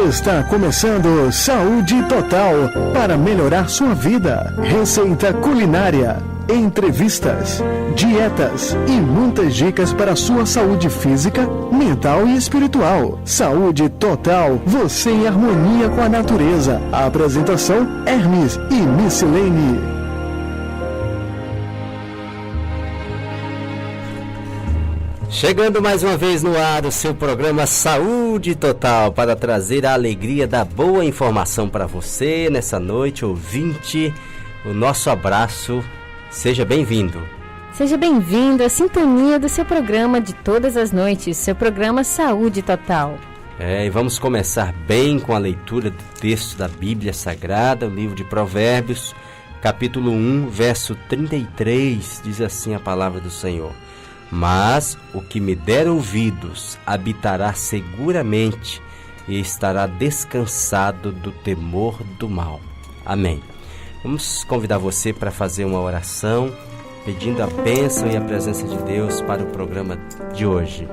Está começando Saúde Total para melhorar sua vida. Receita culinária, entrevistas, dietas e muitas dicas para a sua saúde física, mental e espiritual. Saúde Total, você em harmonia com a natureza. A apresentação: Hermes e Missilene. Chegando mais uma vez no ar o seu programa Saúde Total, para trazer a alegria da boa informação para você nessa noite, ouvinte. O nosso abraço, seja bem-vindo. Seja bem-vindo à sintonia do seu programa de todas as noites, seu programa Saúde Total. E vamos começar bem com a leitura do texto da Bíblia Sagrada, o livro de Provérbios, capítulo 1, verso 33, diz assim a palavra do Senhor: Mas o que me der ouvidos habitará seguramente e estará descansado do temor do mal. Amém. Vamos convidar você para fazer uma oração, pedindo a bênção e a presença de Deus para o programa de hoje.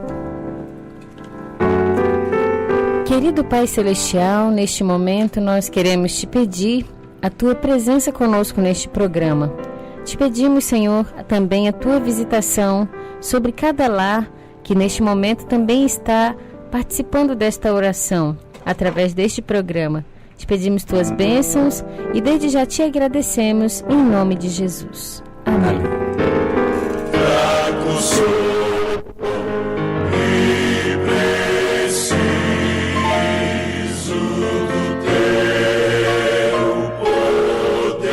Querido Pai Celestial, neste momento nós queremos te pedir a tua presença conosco neste programa. Te pedimos, Senhor, também a tua visitação sobre cada lar que neste momento também está participando desta oração, através deste programa. Te pedimos tuas bênçãos e desde já te agradecemos em nome de Jesus. Amém. Fraco sou e preciso do teu poder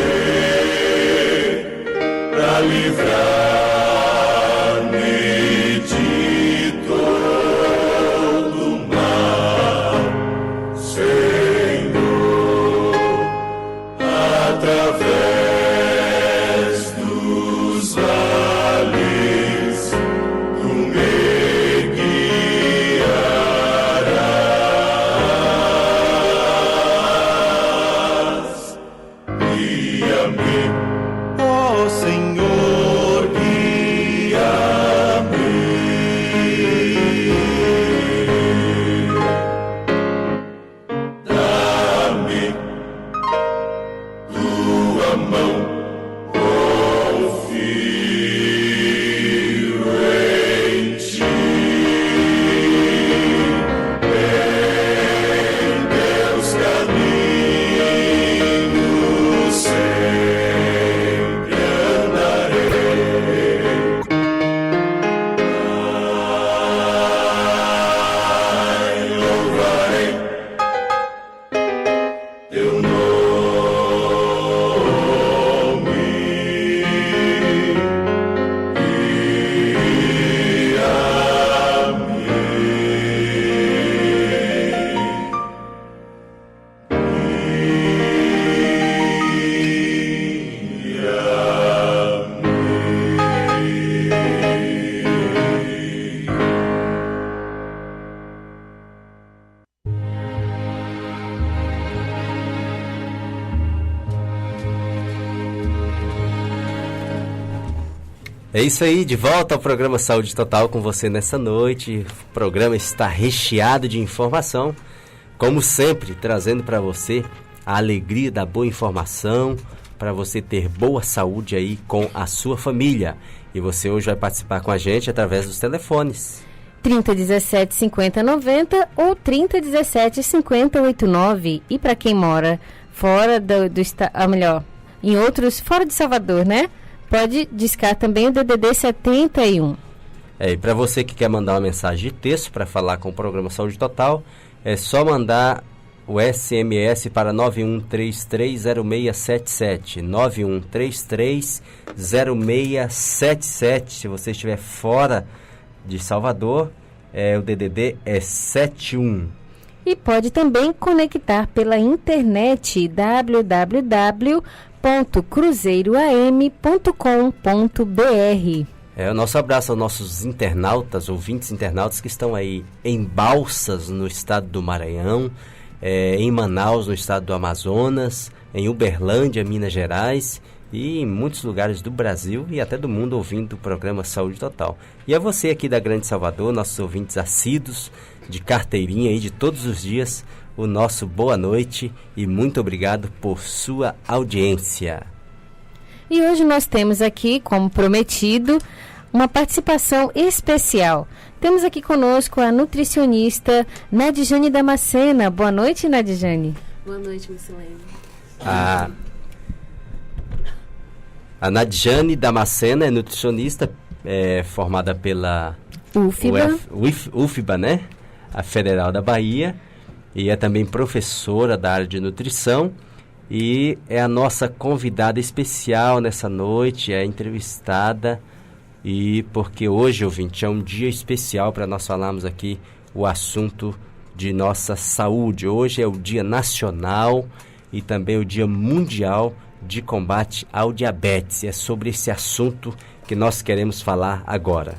para livrar É isso aí, de volta ao programa Saúde Total com você nessa noite. O programa está recheado de informação, como sempre, trazendo para você a alegria da boa informação, para você ter boa saúde aí com a sua família. E você hoje vai participar com a gente através dos telefones 3017 5090 ou 3017 5089. E para quem mora fora do estado, em outros, fora de Salvador, né? Pode discar também o DDD 71. E para você que quer mandar uma mensagem de texto para falar com o programa Saúde Total, é só mandar o SMS para 91330677. 91330677. Se você estiver fora de Salvador, o DDD é 71. E pode também conectar pela internet www.cruzeiroam.com.br. O nosso abraço aos nossos internautas, ouvintes internautas que estão aí em Balsas, no estado do Maranhão, em Manaus, no estado do Amazonas, em Uberlândia, Minas Gerais, e em muitos lugares do Brasil e até do mundo ouvindo o programa Saúde Total. E a você aqui da Grande Salvador, nossos ouvintes assíduos, de carteirinha aí de todos os dias, o nosso boa noite e muito obrigado por sua audiência. E hoje nós temos aqui, como prometido, uma participação especial. Temos aqui conosco a nutricionista Nadjane Damascena. Boa noite, Nadjane. Boa noite, Missilene. A Nadjane Damascena é nutricionista, formada pela UFBA, né? A Federal da Bahia, e é também professora da área de nutrição, e é a nossa convidada especial nessa noite, é entrevistada, e porque hoje, ouvinte, é um dia especial para nós falarmos aqui o assunto de nossa saúde. Hoje é o Dia Nacional e também o Dia Mundial de Combate ao Diabetes. É sobre esse assunto que nós queremos falar agora.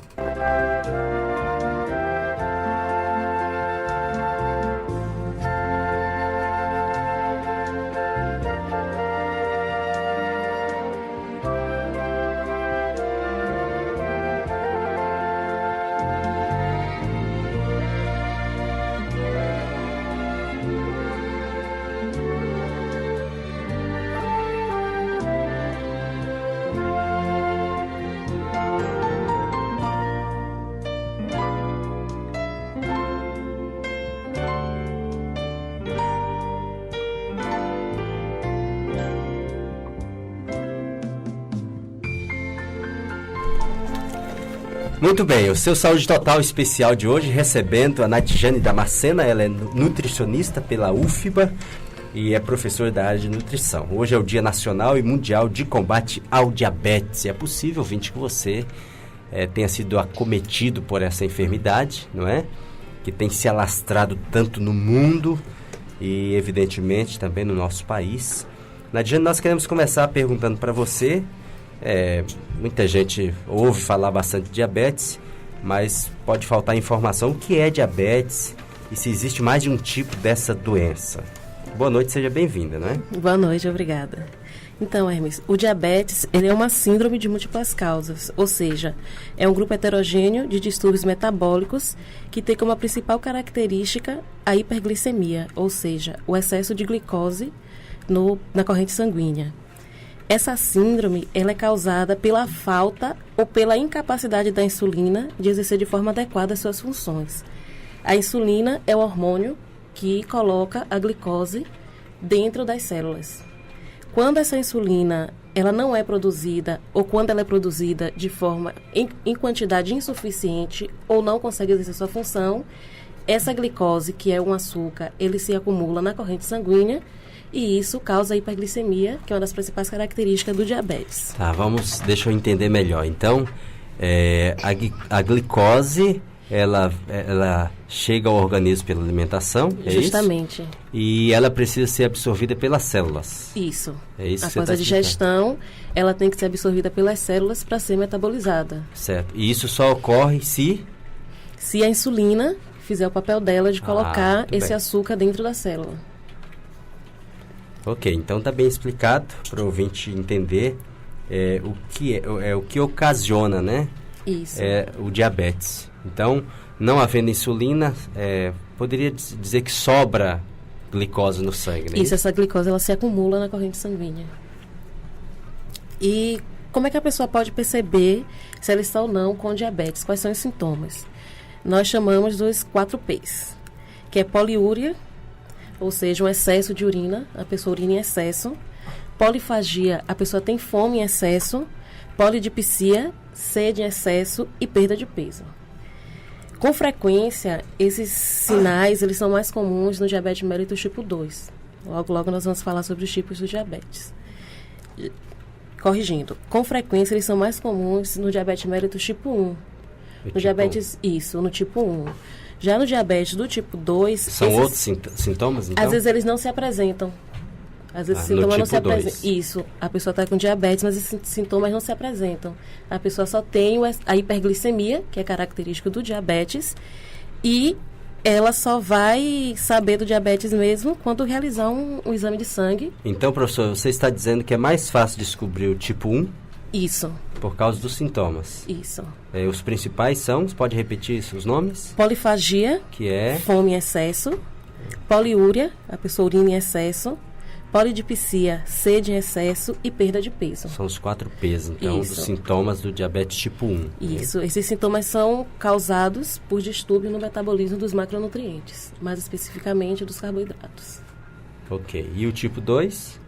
Muito bem, o seu Saúde Total especial de hoje, recebendo a Nadjane Damascena. Ela é nutricionista pela UFBA e é professora da área de nutrição. Hoje é o Dia Nacional e Mundial de Combate ao Diabetes. É possível, ouvinte, que você tenha sido acometido por essa enfermidade, não é? Que tem se alastrado tanto no mundo e, evidentemente, também no nosso país. Nadjane, nós queremos começar perguntando para você. Muita gente ouve falar bastante de diabetes, mas pode faltar informação. O que é diabetes e se existe mais de um tipo dessa doença? Boa noite, seja bem-vinda, não é? Boa noite, obrigada. Então, Hermes, o diabetes ele é uma síndrome de múltiplas causas, ou seja, é um grupo heterogêneo de distúrbios metabólicos que tem como principal característica a hiperglicemia, ou seja, o excesso de glicose na corrente sanguínea. Essa síndrome ela é causada pela falta ou pela incapacidade da insulina de exercer de forma adequada as suas funções. A insulina é o hormônio que coloca a glicose dentro das células. Quando essa insulina ela não é produzida ou quando ela é produzida de forma em quantidade insuficiente ou não consegue exercer sua função, essa glicose, que é um açúcar, ele se acumula na corrente sanguínea. E isso causa hiperglicemia, que é uma das principais características do diabetes. Tá, deixa eu entender melhor. Então, a glicose, ela chega ao organismo pela alimentação, é justamente. Isso? E ela precisa ser absorvida pelas células. Isso. É isso que após a digestão, ela tem que ser absorvida pelas células para ser metabolizada. Certo. E isso só ocorre se a insulina fizer o papel dela de colocar esse açúcar dentro da célula. Ok, então está bem explicado para o ouvinte entender o que ocasiona, né? Isso. O diabetes. Então, não havendo insulina, poderia dizer que sobra glicose no sangue, né? Isso, essa glicose ela se acumula na corrente sanguínea. E como é que a pessoa pode perceber se ela está ou não com diabetes? Quais são os sintomas? Nós chamamos dos 4 P's, que é poliúria, ou seja, um excesso de urina, a pessoa urina em excesso. Polifagia, a pessoa tem fome em excesso. Polidipsia, sede em excesso e perda de peso. Com frequência, esses sinais eles são mais comuns no diabetes mellitus tipo 2. Logo nós vamos falar sobre os tipos do diabetes. Corrigindo, com frequência eles são mais comuns no diabetes mellitus tipo 1. No diabetes, no tipo 1. Já no diabetes do tipo 2... São outros sintomas, então? Às vezes eles não se apresentam. Às vezes os sintomas não se apresentam. Isso, a pessoa está com diabetes, mas esses sintomas não se apresentam. A pessoa só tem a hiperglicemia, que é característica do diabetes, e ela só vai saber do diabetes mesmo quando realizar um exame de sangue. Então, professor, você está dizendo que é mais fácil descobrir o tipo 1? Isso. Por causa dos sintomas. Isso. Os principais são, você pode repetir os nomes? Polifagia, que é fome em excesso. poliúria, a pessoa urina em excesso, polidipsia, sede em excesso e perda de peso. São os 4 P's, então, Isso. dos sintomas do diabetes tipo 1. Isso, esses sintomas são causados por distúrbio no metabolismo dos macronutrientes, mais especificamente dos carboidratos. Ok. E o tipo 2?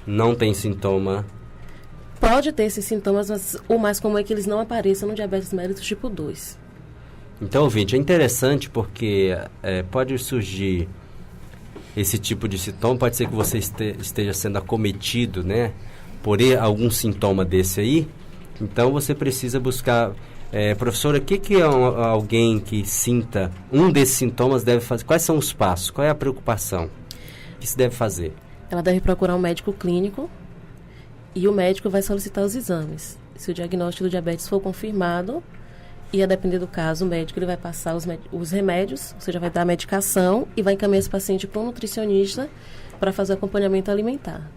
Não tem sintoma. Pode ter esses sintomas, mas o mais comum é que eles não apareçam no diabetes mellitus tipo 2. Então, ouvinte, é interessante porque pode surgir esse tipo de sintoma, pode ser que você esteja sendo acometido, né, por algum sintoma desse aí. Então, você precisa buscar... professora, o que alguém que sinta um desses sintomas deve fazer? Quais são os passos? Qual é a preocupação? O que se deve fazer? Ela deve procurar um médico clínico e o médico vai solicitar os exames. Se o diagnóstico do diabetes for confirmado, e a depender do caso, o médico ele vai passar os remédios, ou seja, vai dar a medicação e vai encaminhar esse paciente para um nutricionista para fazer acompanhamento alimentar.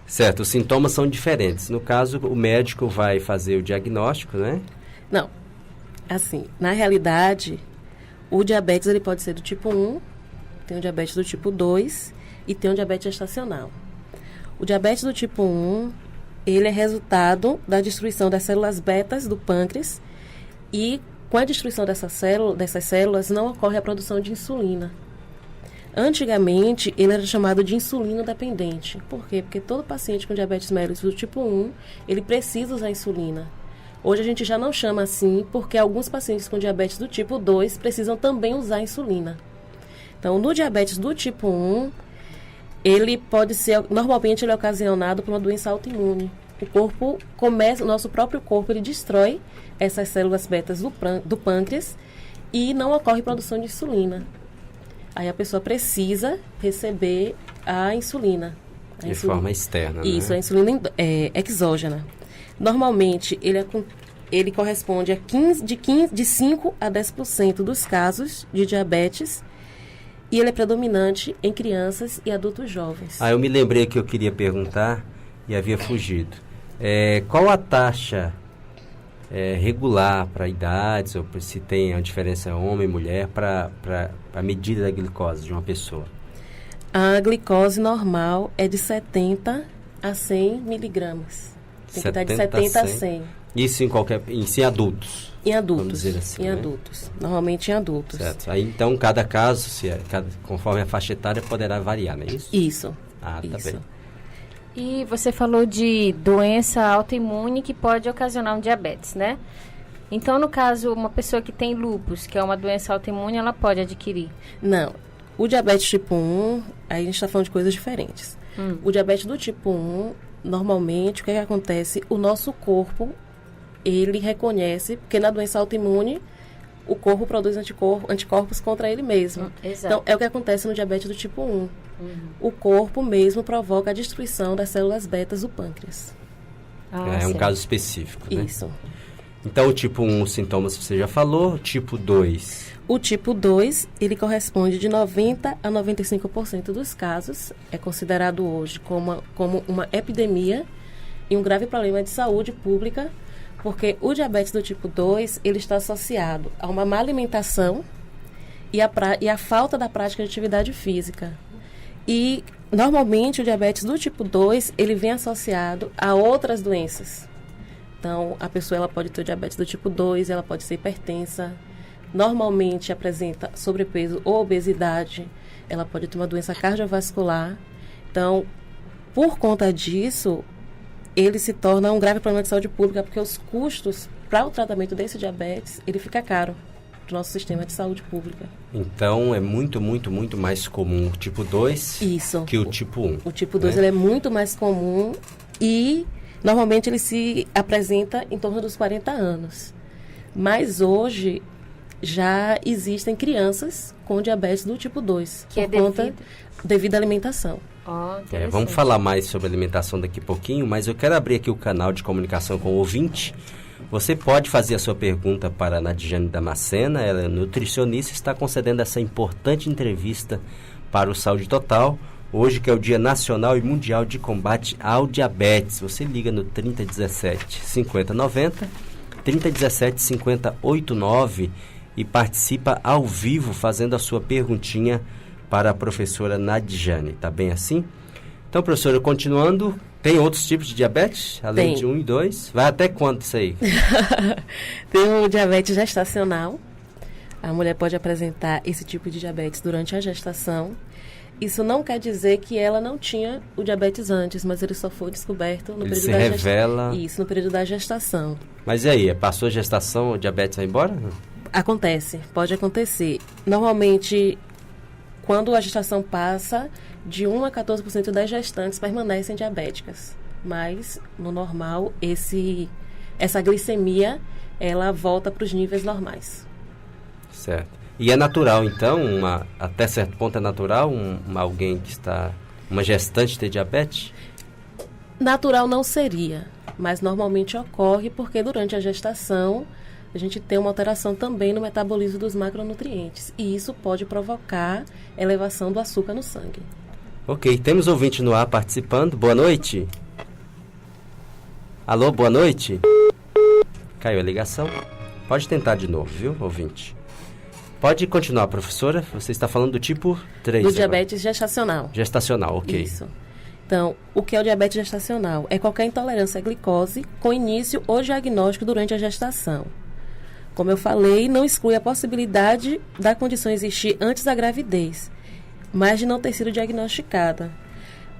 Certo, os sintomas são diferentes. No caso, o médico vai fazer o diagnóstico, né? Não. Assim, na realidade, o diabetes ele pode ser do tipo 1, tem o diabetes do tipo 2 e tem o diabetes gestacional. O diabetes do tipo 1, ele é resultado da destruição das células betas do pâncreas e com a destruição dessas células não ocorre a produção de insulina. Antigamente, ele era chamado de insulino dependente. Por quê? Porque todo paciente com diabetes mellitus do tipo 1, ele precisa usar insulina. Hoje a gente já não chama assim, porque alguns pacientes com diabetes do tipo 2 precisam também usar insulina. Então, no diabetes do tipo 1, ele pode ser, normalmente ele é ocasionado por uma doença autoimune. O nosso próprio corpo, ele destrói essas células betas do pâncreas e não ocorre produção de insulina. Aí a pessoa precisa receber a insulina. De forma externa, Isso, né? a insulina exógena. Normalmente, ele corresponde a de 5 a 10% dos casos de diabetes e ele é predominante em crianças e adultos jovens. Eu me lembrei que eu queria perguntar e havia fugido. Qual a taxa regular para idades, ou se tem a diferença homem e mulher, para a medida da glicose de uma pessoa? A glicose normal é de 70 a 100 miligramas. Tem que estar de 70 a 100. Isso em adultos? Em adultos. Vamos dizer assim, em né? adultos. Normalmente em adultos. Certo. Aí, então, cada caso, conforme a faixa etária, poderá variar, não é isso? Isso. Tá isso. bem. E você falou de doença autoimune que pode ocasionar um diabetes, né? Então, no caso, uma pessoa que tem lúpus, que é uma doença autoimune, ela pode adquirir? Não. O diabetes tipo 1, aí a gente está falando de coisas diferentes. O diabetes do tipo 1, normalmente, o que acontece? O nosso corpo, ele reconhece, porque na doença autoimune, o corpo produz anticorpos contra ele mesmo. Exato. Então, é o que acontece no diabetes do tipo 1. O corpo mesmo provoca a destruição das células betas do pâncreas. É um caso específico, né? Isso. Então, o tipo 1, os sintomas você já falou. O tipo 2? O tipo 2, ele corresponde de 90% a 95% dos casos. É considerado hoje como uma epidemia e um grave problema de saúde pública, porque o diabetes do tipo 2, ele está associado a uma má alimentação e a falta da prática de atividade física. E, normalmente, o diabetes do tipo 2, ele vem associado a outras doenças. Então, a pessoa ela pode ter o diabetes do tipo 2, ela pode ser hipertensa, normalmente apresenta sobrepeso ou obesidade, ela pode ter uma doença cardiovascular. Então, por conta disso, ele se torna um grave problema de saúde pública, porque os custos para o tratamento desse diabetes, ele fica caro do nosso sistema de saúde pública. Então, é muito, muito, muito mais comum o tipo 2 que o tipo 1. O tipo 2 ele é muito mais comum e, normalmente, ele se apresenta em torno dos 40 anos. Mas, hoje, já existem crianças com diabetes do tipo 2, que por conta devido à alimentação. Vamos falar mais sobre alimentação daqui a pouquinho, mas eu quero abrir aqui o canal de comunicação com o ouvinte. Você pode fazer a sua pergunta para a Nadjane Damascena, ela é nutricionista e está concedendo essa importante entrevista para o Saúde Total, hoje que é o Dia Nacional e Mundial de Combate ao Diabetes. Você liga no 3017 5090, 3017 5089 e participa ao vivo fazendo a sua perguntinha para a professora Nadjane, tá bem assim? Então, professora, continuando, tem outros tipos de diabetes, além de 1 e 2? Vai até quanto isso aí? Tem o diabetes gestacional. A mulher pode apresentar esse tipo de diabetes durante a gestação. Isso não quer dizer que ela não tinha o diabetes antes, mas ele só foi descoberto no período da gestação. Isso, no período da gestação. Mas e aí, passou a gestação, o diabetes vai embora? Acontece, pode acontecer. Normalmente, quando a gestação passa, de 1 a 14% das gestantes permanecem diabéticas. Mas, no normal, essa glicemia, ela volta para os níveis normais. Certo. E é natural, então, até certo ponto é natural alguém que está, uma gestante ter diabetes? Natural não seria, mas normalmente ocorre porque durante a gestação a gente tem uma alteração também no metabolismo dos macronutrientes e isso pode provocar elevação do açúcar no sangue. Ok, temos ouvinte no ar participando. Boa noite. Alô, boa noite. Caiu a ligação. Pode tentar de novo, viu, ouvinte? Pode continuar, professora. Você está falando do tipo 3. Do diabetes gestacional. Gestacional, ok. Isso. Então, o que é o diabetes gestacional? É qualquer intolerância à glicose com início ou diagnóstico durante a gestação. Como eu falei, não exclui a possibilidade da condição existir antes da gravidez, mas de não ter sido diagnosticada.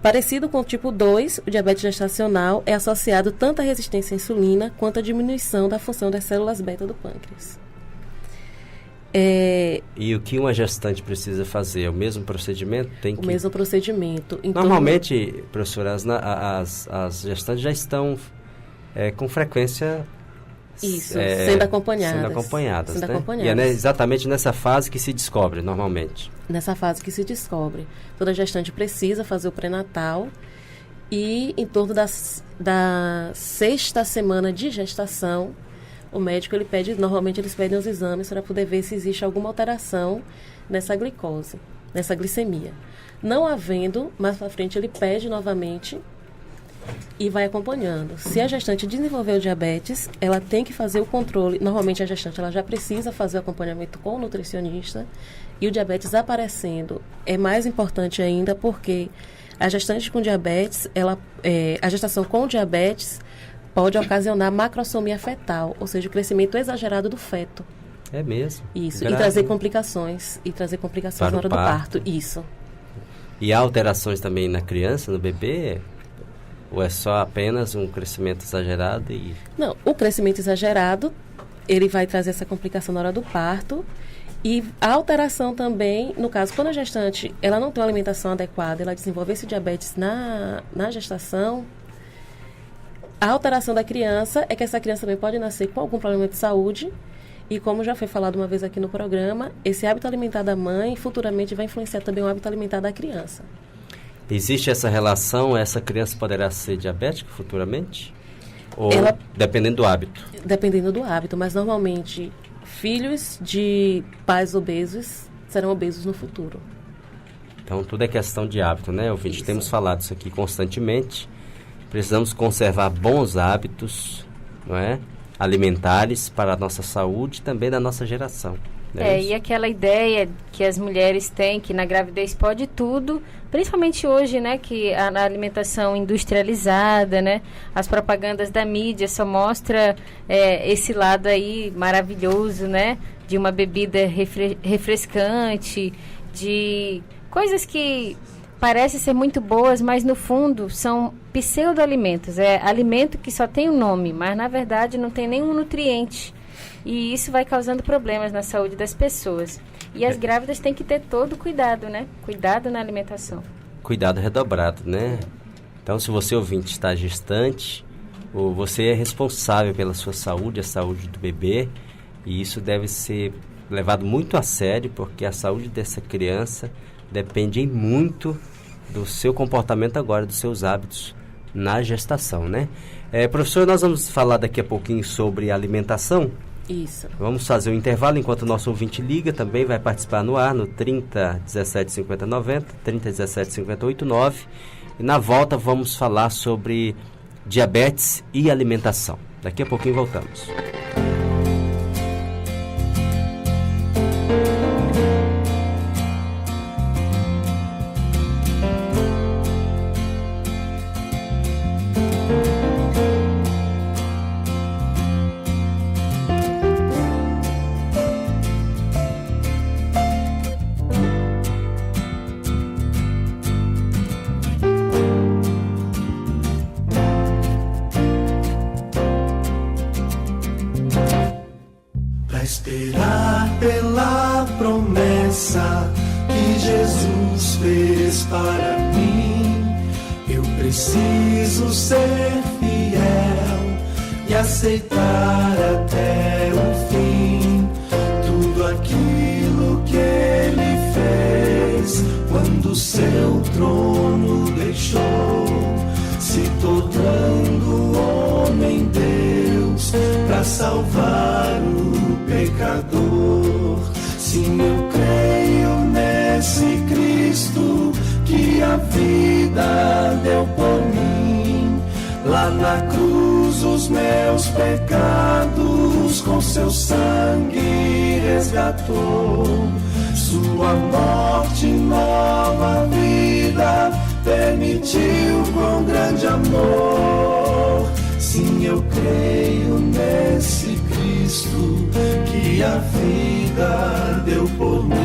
Parecido com o tipo 2, o diabetes gestacional é associado tanto à resistência à insulina quanto à diminuição da função das células beta do pâncreas. E o que uma gestante precisa fazer? É o mesmo procedimento? O mesmo procedimento. Então, normalmente, professora, as gestantes já estão com frequência... Isso, sendo acompanhadas. Sendo acompanhadas. E é exatamente nessa fase que se descobre, normalmente. Nessa fase que se descobre. Toda gestante precisa fazer o pré-natal e em torno da 6ª semana de gestação, o médico normalmente eles pedem os exames para poder ver se existe alguma alteração nessa glicose, nessa glicemia. Não havendo, mais para frente ele pede novamente e vai acompanhando. Se a gestante desenvolver o diabetes, ela tem que fazer o controle. Normalmente a gestante ela já precisa fazer o acompanhamento com o nutricionista e o diabetes aparecendo é mais importante ainda porque a gestante com diabetes, a gestação com diabetes pode ocasionar macrosomia fetal, ou seja, o crescimento exagerado do feto. É mesmo? Isso, e trazer complicações. Na hora do parto. Isso. E há alterações também na criança, no bebê? Ou é só apenas um crescimento exagerado? Não, o crescimento exagerado, ele vai trazer essa complicação na hora do parto. E a alteração também, no caso, quando a gestante ela não tem uma alimentação adequada, ela desenvolver esse diabetes na gestação, a alteração da criança é que essa criança também pode nascer com algum problema de saúde e como já foi falado uma vez aqui no programa, esse hábito alimentar da mãe futuramente vai influenciar também o hábito alimentar da criança. Existe essa relação? Essa criança poderá ser diabética futuramente? Ou dependendo do hábito? Dependendo do hábito, mas normalmente filhos de pais obesos serão obesos no futuro. Então tudo é questão de hábito, né, ouvinte? Isso. Temos falado isso aqui constantemente. Precisamos conservar bons hábitos, não é? Alimentares para a nossa saúde e também da nossa geração. E aquela ideia que as mulheres têm que na gravidez pode tudo, principalmente hoje, né, que a alimentação industrializada, né, as propagandas da mídia só mostra esse lado aí maravilhoso, né, de uma bebida refrescante, de coisas que parecem ser muito boas, mas no fundo são pseudo-alimentos. É alimento que só tem um nome, mas na verdade não tem nenhum nutriente. E isso vai causando problemas na saúde das pessoas. E as grávidas têm que ter todo cuidado, né? Cuidado na alimentação. Cuidado redobrado, né? Então, se você ouvinte está gestante, ou você é responsável pela sua saúde, a saúde do bebê, e isso deve ser levado muito a sério, porque a saúde dessa criança depende muito do seu comportamento agora, dos seus hábitos na gestação, né? Professor, nós vamos falar daqui a pouquinho sobre alimentação. Isso. Vamos fazer um intervalo enquanto o nosso ouvinte liga, também vai participar no ar no 30 17 50 90, 30 17 50 89. E na volta vamos falar sobre diabetes e alimentação. Daqui a pouquinho voltamos. Esperar pela promessa que Jesus fez para mim, eu preciso ser fiel e aceitar até o fim tudo aquilo que Ele fez quando seu trono deixou, se tornando homem Deus para salvar o pecador. Sim, eu creio nesse Cristo que a vida deu por mim. Lá na cruz os meus pecados com seu sangue resgatou. Sua morte, nova vida permitiu com grande amor. Sim, eu creio nesse Cristo que a vida deu por mim.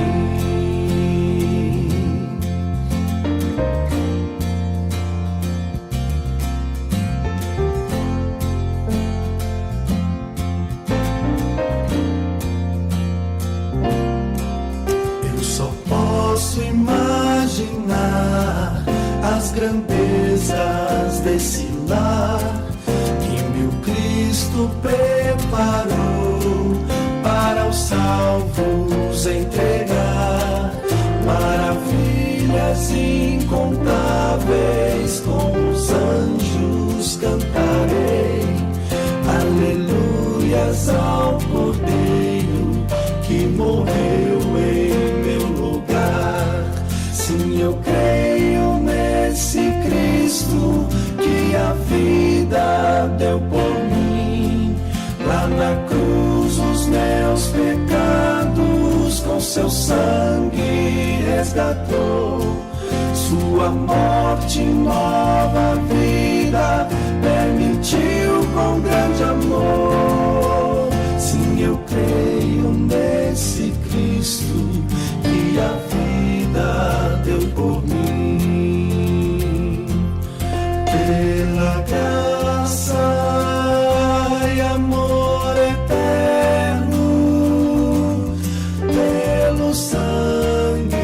Eu só posso imaginar as grandezas desse lar que meu Cristo preparou para os salvos entregar. Maravilhas incontáveis com os anjos cantarei. Aleluias ao Cordeiro que morreu em meu lugar. Sim, eu creio nesse Cristo que a vida deu por mim. Lá na cruz os meus pecados com seu sangue resgatou. Sua morte, nova vida permitiu com grande amor. Sim, eu creio nesse Cristo que a vida deu por mim. Pela graça e amor eterno, pelo sangue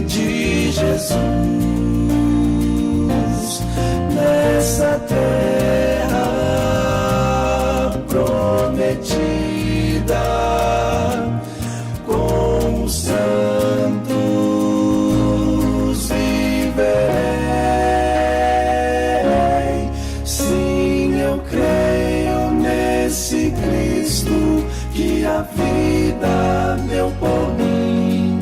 de Jesus, nessa terra prometida, com os santos viverei. Sim, eu creio nesse Cristo que a vida deu por mim.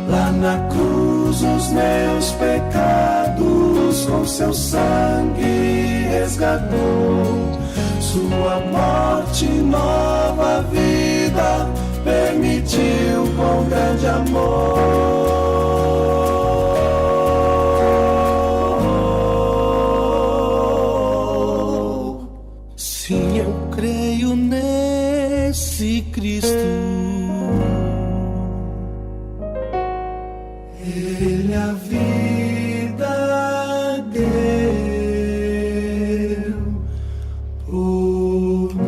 Lá na cruz os meus pecados com seu sangue resgatou. Sua morte, nova vida permitiu com grande amor. Sim, eu creio nesse Cristo. Ele a vida deu por mim.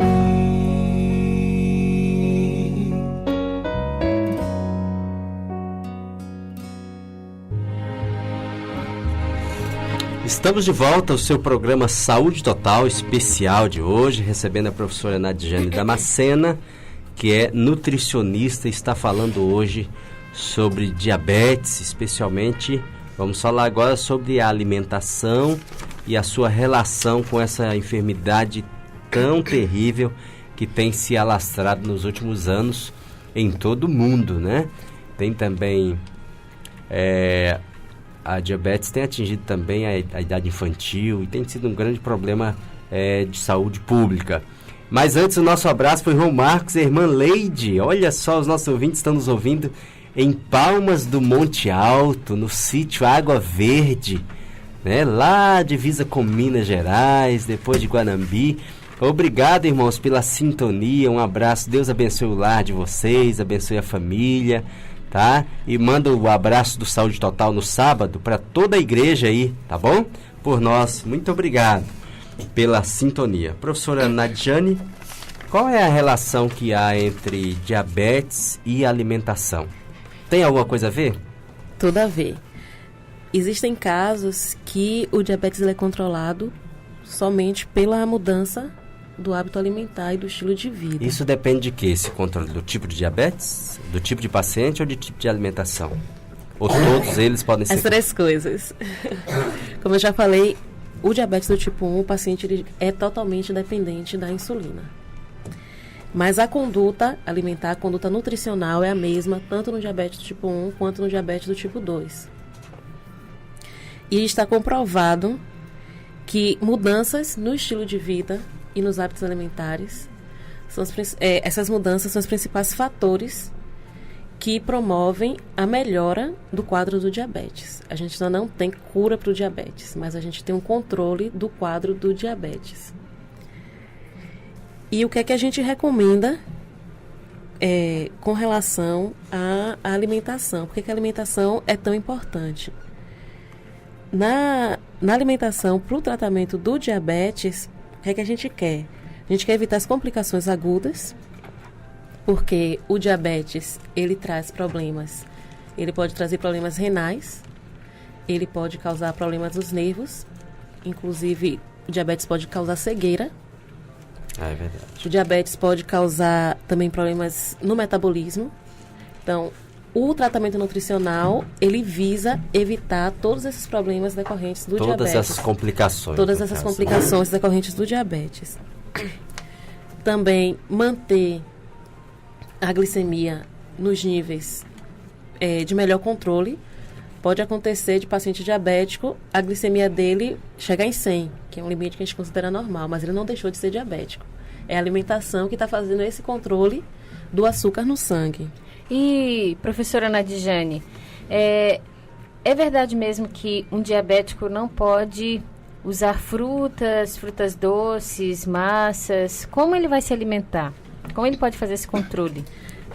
Estamos de volta ao seu programa Saúde Total especial de hoje, recebendo a professora Nadiane Damascena, que é nutricionista e está falando hoje sobre diabetes, especialmente. Vamos falar agora sobre a alimentação e a sua relação com essa enfermidade tão terrível que tem se alastrado nos últimos anos em todo o mundo, né? Tem também a diabetes tem atingido também a idade infantil e tem sido um grande problema de saúde pública. Mas antes, o nosso abraço para o irmão Marcos e a irmã Leide. Olha só, os nossos ouvintes estão nos ouvindo em Palmas do Monte Alto, no sítio Água Verde, né? Lá divisa com Minas Gerais, depois de Guanambi. Obrigado, irmãos, pela sintonia. Um abraço. Deus abençoe o lar de vocês, abençoe a família, tá? E manda o abraço do Saúde Total no sábado para toda a igreja aí, tá bom? Por nós. Muito obrigado pela sintonia. Professora Nadiane, qual é a relação que há entre diabetes e alimentação? Tem alguma coisa a ver? Tudo a ver. Existem casos que o diabetes ele é controlado somente pela mudança do hábito alimentar e do estilo de vida. Isso depende de quê? Esse controle do tipo de diabetes, do tipo de paciente ou do tipo de alimentação? Ou todos eles podem ser? As três coisas. Como eu já falei, o diabetes do tipo 1, o paciente ele é totalmente dependente da insulina. Mas a conduta alimentar, a conduta nutricional é a mesma, tanto no diabetes do tipo 1 quanto no diabetes do tipo 2. E está comprovado que mudanças no estilo de vida e nos hábitos alimentares, essas mudanças são os principais fatores que promovem a melhora do quadro do diabetes. A gente ainda não tem cura para o diabetes, mas a gente tem um controle do quadro do diabetes. E o que é que a gente recomenda com relação à alimentação? Por que a alimentação é tão importante? Na alimentação, para o tratamento do diabetes, o que é que a gente quer? A gente quer evitar as complicações agudas, porque o diabetes, ele traz problemas. Ele pode trazer problemas renais, ele pode causar problemas dos nervos, inclusive o diabetes pode causar cegueira. É verdade. O diabetes pode causar também problemas no metabolismo. Então, o tratamento nutricional, ele visa evitar todos esses problemas decorrentes do diabetes. Todas essas complicações. Todas essas complicações decorrentes do diabetes. Também manter a glicemia nos níveis de melhor controle. Pode acontecer de paciente diabético, a glicemia dele chegar em 100, que é um limite que a gente considera normal, mas ele não deixou de ser diabético. É a alimentação que está fazendo esse controle do açúcar no sangue. E, professora Nadijane, é verdade mesmo que um diabético não pode usar frutas doces, massas? Como ele vai se alimentar? Como ele pode fazer esse controle?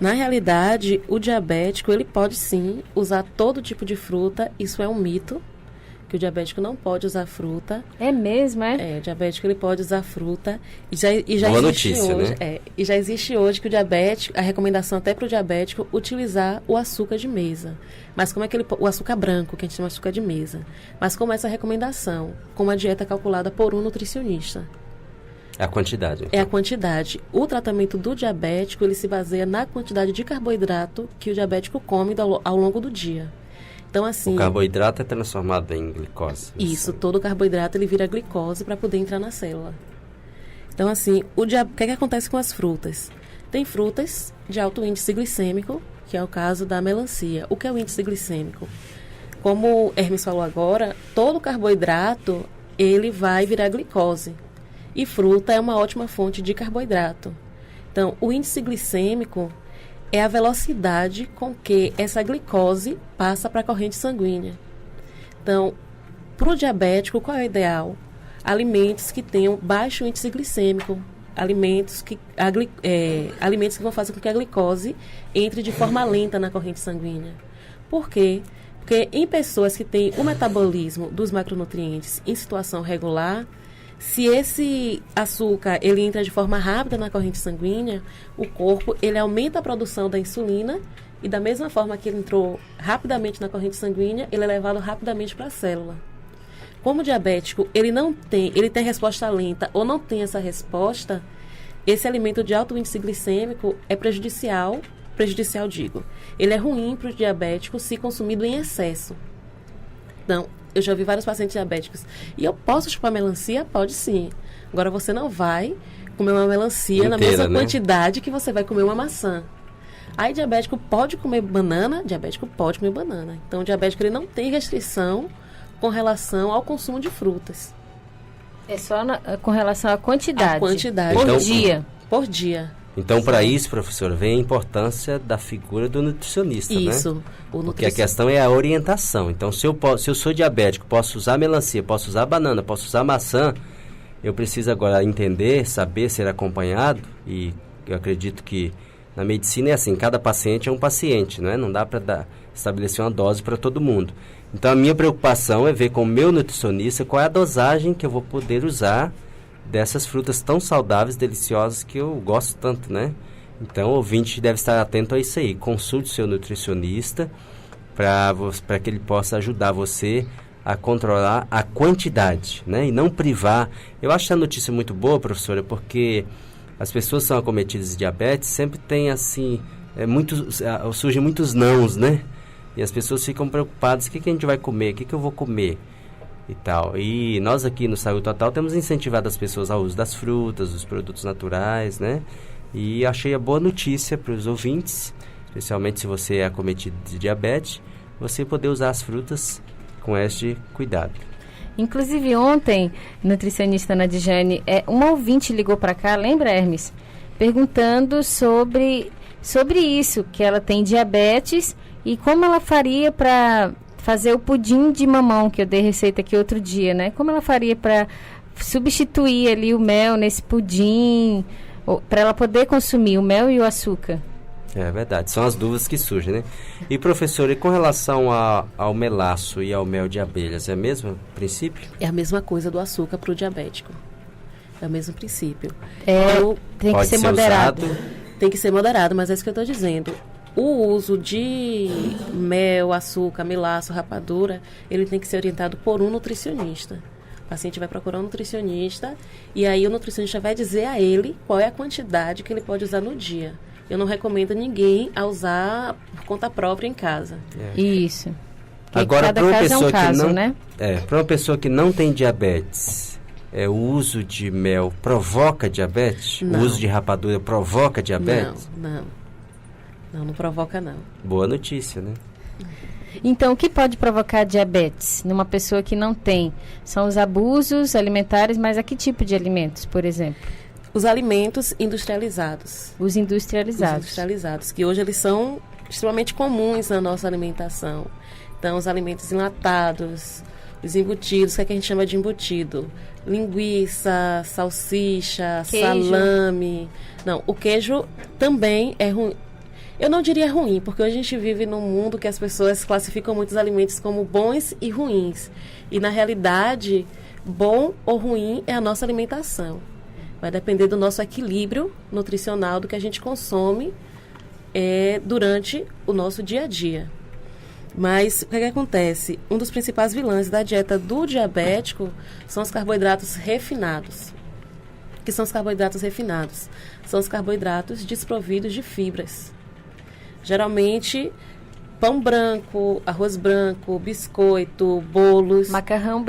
Na realidade, o diabético, ele pode sim usar todo tipo de fruta. Isso é um mito, que o diabético não pode usar fruta. É mesmo, é? O diabético, ele pode usar fruta. E já Boa existe notícia, hoje, né? E já existe hoje que o diabético, a recomendação até para o diabético, utilizar o açúcar de mesa. Mas como é que o açúcar branco, que a gente chama de açúcar de mesa. Mas como é essa recomendação? Com uma dieta calculada por um nutricionista. É a quantidade. Então. É a quantidade. O tratamento do diabético, ele se baseia na quantidade de carboidrato que o diabético come ao longo do dia. Então, assim... O carboidrato é transformado em glicose. Isso, todo carboidrato ele vira glicose para poder entrar na célula. Então, assim, o que é que acontece com as frutas? Tem frutas de alto índice glicêmico, que é o caso da melancia. O que é o índice glicêmico? Como Hermes falou agora, todo carboidrato, ele vai virar glicose. E fruta é uma ótima fonte de carboidrato. Então, o índice glicêmico é a velocidade com que essa glicose passa para a corrente sanguínea. Então, para o diabético, qual é o ideal? Alimentos que tenham baixo índice glicêmico. Alimentos que vão fazer com que a glicose entre de forma lenta na corrente sanguínea. Por quê? Porque em pessoas que têm o metabolismo dos macronutrientes em situação regular, se esse açúcar ele entra de forma rápida na corrente sanguínea, o corpo ele aumenta a produção da insulina e da mesma forma que ele entrou rapidamente na corrente sanguínea, ele é levado rapidamente para a célula. Como o diabético ele tem resposta lenta ou não tem essa resposta, esse alimento de alto índice glicêmico é prejudicial digo. Ele é ruim para o diabético se consumido em excesso. Então, eu já vi vários pacientes diabéticos. E eu posso chupar melancia? Pode sim. Agora, você não vai comer uma melancia inteira, na mesma quantidade que você vai comer uma maçã. Aí, diabético pode comer banana? Diabético pode comer banana. Então, o diabético ele não tem restrição com relação ao consumo de frutas. É só com relação à quantidade. A quantidade. Por Então, dia. Por dia. Então, para isso, professor, vem a importância da figura do nutricionista, né? Isso. Porque a questão é a orientação. Então, se eu sou diabético, posso usar melancia, posso usar banana, posso usar maçã, eu preciso agora entender, saber ser acompanhado, e eu acredito que na medicina é assim, cada paciente é um paciente, não é? Não dá para estabelecer uma dose para todo mundo. Então, a minha preocupação é ver com o meu nutricionista qual é a dosagem que eu vou poder usar dessas frutas tão saudáveis, deliciosas, que eu gosto tanto, né? Então, o ouvinte deve estar atento a isso aí. Consulte seu nutricionista para que ele possa ajudar você a controlar a quantidade, né? E não privar. Eu acho a notícia muito boa, professora, porque as pessoas que são acometidas de diabetes sempre tem, assim, surgem muitos nãos, né? E as pessoas ficam preocupadas, o que a gente vai comer, o que eu vou comer e tal. E nós aqui no Saúde Total temos incentivado as pessoas ao uso das frutas, dos produtos naturais, né? E achei a boa notícia para os ouvintes, especialmente se você é acometido de diabetes, você poder usar as frutas com este cuidado. Inclusive ontem, nutricionista Nadjane, uma ouvinte ligou para cá, lembra, Hermes? Perguntando sobre isso, que ela tem diabetes e como ela faria para fazer o pudim de mamão, que eu dei receita aqui outro dia, né? Como ela faria para substituir ali o mel nesse pudim, para ela poder consumir o mel e o açúcar? É verdade, são as dúvidas que surgem, né? E, professor, e com relação ao melaço e ao mel de abelhas, é o mesmo princípio? É a mesma coisa do açúcar para o diabético. É o mesmo princípio. Tem que ser moderado. Tem que ser moderado, mas é isso que eu estou dizendo. O uso de mel, açúcar, melaço, rapadura, ele tem que ser orientado por um nutricionista. O paciente vai procurar um nutricionista e aí o nutricionista vai dizer a ele qual é a quantidade que ele pode usar no dia. Eu não recomendo ninguém a usar por conta própria em casa. Isso. Agora, para uma pessoa caso, que não, né? Para uma pessoa que não tem diabetes, o uso de mel provoca diabetes? Não. O uso de rapadura provoca diabetes? Não provoca não. Boa notícia, né? Então, o que pode provocar diabetes numa pessoa que não tem? São os abusos alimentares, mas a que tipo de alimentos, por exemplo? Os alimentos industrializados. Os industrializados. Os industrializados, que hoje eles são extremamente comuns na nossa alimentação. Então, os alimentos enlatados, os embutidos, o que a gente chama de embutido? Linguiça, salsicha, queijo. Salame. Não, o queijo também é ruim. Eu não diria ruim, porque hoje a gente vive num mundo que as pessoas classificam muitos alimentos como bons e ruins. E, na realidade, bom ou ruim é a nossa alimentação. Vai depender do nosso equilíbrio nutricional, do que a gente consome durante o nosso dia a dia. Mas o que acontece? Um dos principais vilões da dieta do diabético são os carboidratos refinados. O que são os carboidratos refinados? São os carboidratos desprovidos de fibras. Geralmente, pão branco, arroz branco, biscoito, bolos. Macarrão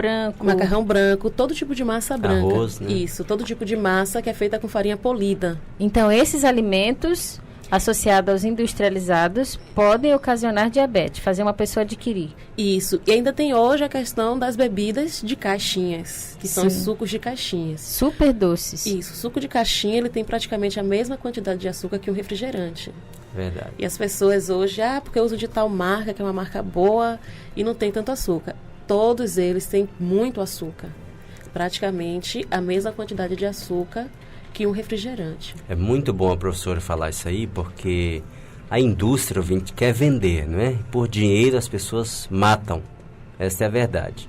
branco, todo tipo de massa branca. Arroz, né? Isso, todo tipo de massa que é feita com farinha polida. Então, esses alimentos associados aos industrializados podem ocasionar diabetes, fazer uma pessoa adquirir. Isso, e ainda tem hoje a questão das bebidas de caixinhas, que são os sucos de caixinhas. Super doces. Isso, o suco de caixinha, ele tem praticamente a mesma quantidade de açúcar que um refrigerante. Verdade. E as pessoas hoje, porque eu uso de tal marca, que é uma marca boa e não tem tanto açúcar. Todos eles têm muito açúcar. Praticamente a mesma quantidade de açúcar que um refrigerante. É muito bom a professora falar isso aí, porque a indústria, ouvinte, quer vender, não é? Por dinheiro as pessoas matam. Essa é a verdade.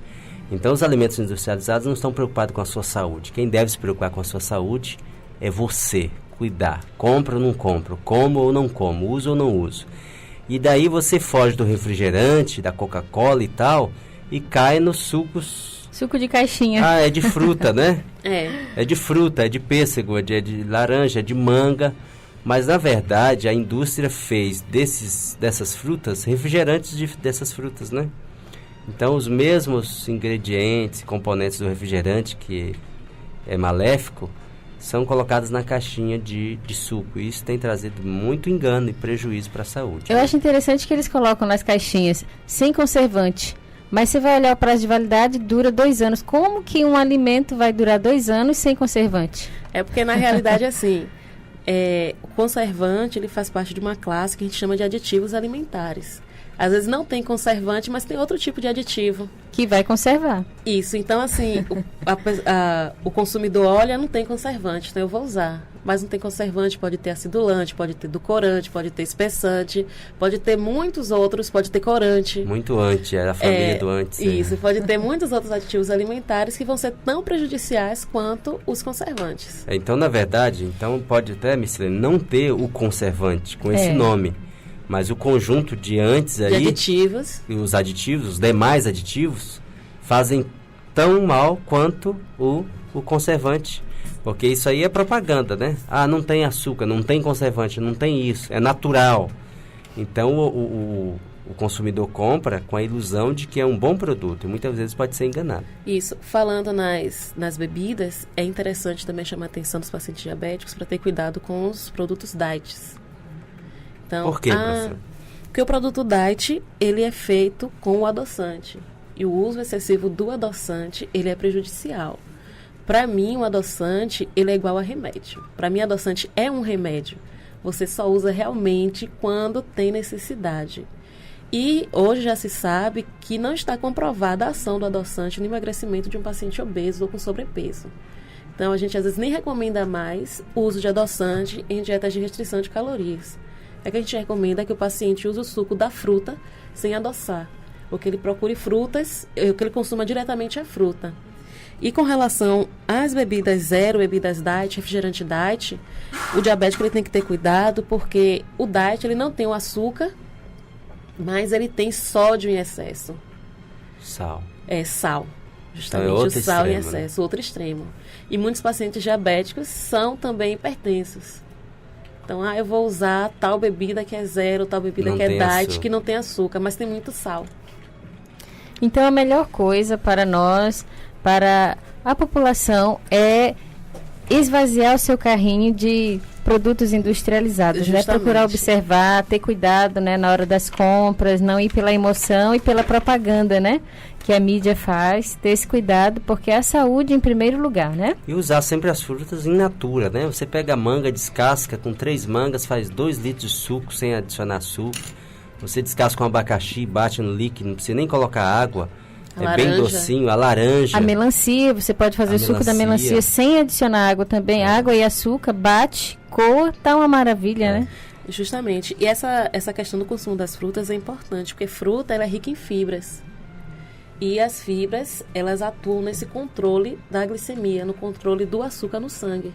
Então os alimentos industrializados não estão preocupados com a sua saúde. Quem deve se preocupar com a sua saúde é você. Cuidar. Compro ou não compro? Como ou não como? Uso ou não uso? E daí você foge do refrigerante, da Coca-Cola e tal, e cai nos sucos. Suco de caixinha. É de fruta, né? É de fruta, é de pêssego, é de laranja, é de manga. Mas, na verdade, a indústria fez dessas frutas refrigerantes dessas frutas, né? Então, os mesmos ingredientes, componentes do refrigerante, que é maléfico, são colocados na caixinha de suco. E isso tem trazido muito engano e prejuízo para a saúde. Eu acho interessante que eles colocam nas caixinhas sem conservante. Mas você vai olhar o prazo de validade, dura 2 anos. Como que um alimento vai durar 2 anos sem conservante? É porque, na realidade, assim, o conservante, ele faz parte de uma classe que a gente chama de aditivos alimentares. Às vezes não tem conservante, mas tem outro tipo de aditivo. Que vai conservar. Isso, então assim, o consumidor olha, não tem conservante, então eu vou usar. Mas não tem conservante, pode ter acidulante, pode ter edulcorante, pode ter espessante, pode ter muitos outros, pode ter corante. Muito antes, era a família do antes. Isso, pode ter muitos outros aditivos alimentares que vão ser tão prejudiciais quanto os conservantes. Então, na verdade, pode até, Missilene, não ter o conservante com esse nome. Mas o conjunto de antes aí... De aditivos. E os aditivos, os demais aditivos, fazem tão mal quanto o conservante. Porque isso aí é propaganda, né? Ah, não tem açúcar, não tem conservante, não tem isso. É natural. Então, o consumidor compra com a ilusão de que é um bom produto. E muitas vezes pode ser enganado. Isso. Falando nas bebidas, é interessante também chamar a atenção dos pacientes diabéticos para ter cuidado com os produtos diets. Então, por quê, professor? Porque o produto diet, ele é feito com o adoçante. E o uso excessivo do adoçante, ele é prejudicial. Para mim, o adoçante, ele é igual a remédio. Para mim, adoçante é um remédio. Você só usa realmente quando tem necessidade. E hoje já se sabe que não está comprovada a ação do adoçante no emagrecimento de um paciente obeso ou com sobrepeso. Então, a gente às vezes nem recomenda mais o uso de adoçante em dietas de restrição de calorias. É que a gente recomenda que o paciente use o suco da fruta sem adoçar. Ou que ele procure frutas, ou que ele consuma diretamente a fruta. E com relação às bebidas zero, bebidas diet, refrigerante diet, o diabético ele tem que ter cuidado, porque o diet ele não tem o açúcar, mas ele tem sódio em excesso. Sal. É, sal. Justamente então o sal em extremo, excesso, né? outro extremo. E muitos pacientes diabéticos são também hipertensos. Então, eu vou usar tal bebida que é zero, tal bebida não que é diet, açúcar. que não tem açúcar, mas tem muito sal. Então, a melhor coisa para nós, para a população, é esvaziar o seu carrinho de produtos industrializados, né? Procurar observar, ter cuidado, né, na hora das compras, não ir pela emoção e pela propaganda, né, que a mídia faz, ter esse cuidado, porque é a saúde em primeiro lugar, né? E usar sempre as frutas in natura, né? Você pega a manga, descasca com 3 mangas, faz 2 litros de suco sem adicionar açúcar. Você descasca um abacaxi, bate no líquido, não precisa nem colocar água. É bem docinho, a laranja. A melancia, você pode fazer o suco da melancia sem adicionar água também. Água e açúcar, bate, coa, tá uma maravilha, né? Justamente. E essa questão do consumo das frutas é importante, porque fruta ela é rica em fibras. E as fibras, elas atuam nesse controle da glicemia, no controle do açúcar no sangue.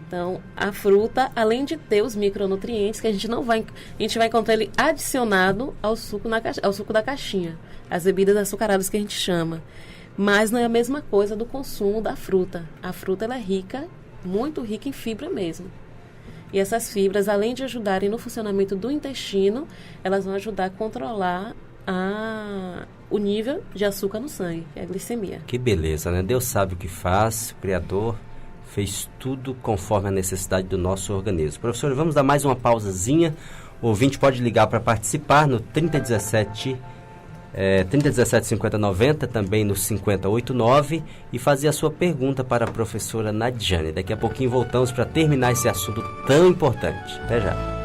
Então, a fruta, além de ter os micronutrientes, que a gente vai encontrar ele adicionado ao suco da caixinha, as bebidas açucaradas que a gente chama. Mas não é a mesma coisa do consumo da fruta. A fruta ela é rica, muito rica em fibra mesmo. E essas fibras, além de ajudarem no funcionamento do intestino, elas vão ajudar a controlar o nível de açúcar no sangue, que é a glicemia. Que beleza, né? Deus sabe o que faz, o Criador fez tudo conforme a necessidade do nosso organismo. Professor, vamos dar mais uma pausazinha. O ouvinte pode ligar para participar no 3017 5090, também no 5089, e fazer a sua pergunta para a professora Nadiane. Daqui a pouquinho voltamos para terminar esse assunto tão importante. Até já.